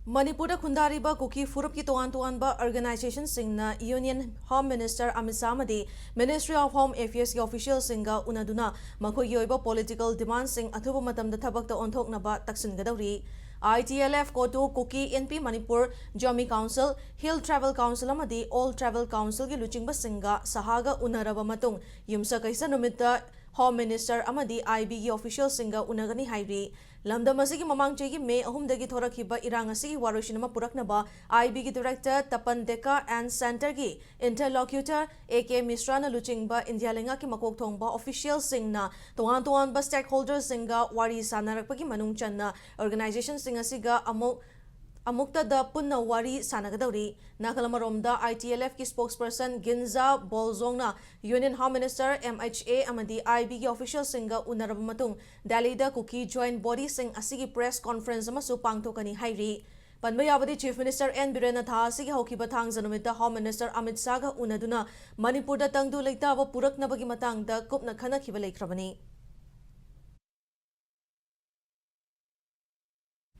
Manipur khundariba Kuki Furup ki toan-toanba organization singna Union Home Minister Amit Shah amadi Ministry of Home Affairs ki official singa unaduna makhoi yoiba political demand sing athuba matamda thabakta onthoknaba taksingadawri. ITLF Kotu Kuki NP Manipur Jomi Council Hill Travel Council amadi All Travel Council ki luchingba singa sahaga unaraba matung yumsa kaisa numita Home Minister amadi IB ki official singa unagani hairi. Lamdam asigi mamang chegi May ahumdagi thorakhiba irang asigi warushinama puraknaba IB ki Director Tapan Deka and Center ki Interlocutor AK Misrana luchingba India lenga ki makok thongba official singna tohan ba stakeholders singa wari sanarakpagi manung channa organization singa siga Amukta da punna wari sanagadawri Nakalamaromda ITLF ki spokesperson Ginza Bolzongna Union Home Minister MHA amadi IB ki official singa unarabamatung Delhi da Kuki joint body sing asigi press conference amasu pangthokani hairi Panbayabadi Chief Minister N Birena Tha asigi hokiba thang janumita Home Minister Amit Shah ga unaduna Manipur da tangdu leitaba puraknabagi matangda kupna khana khiba leikrabani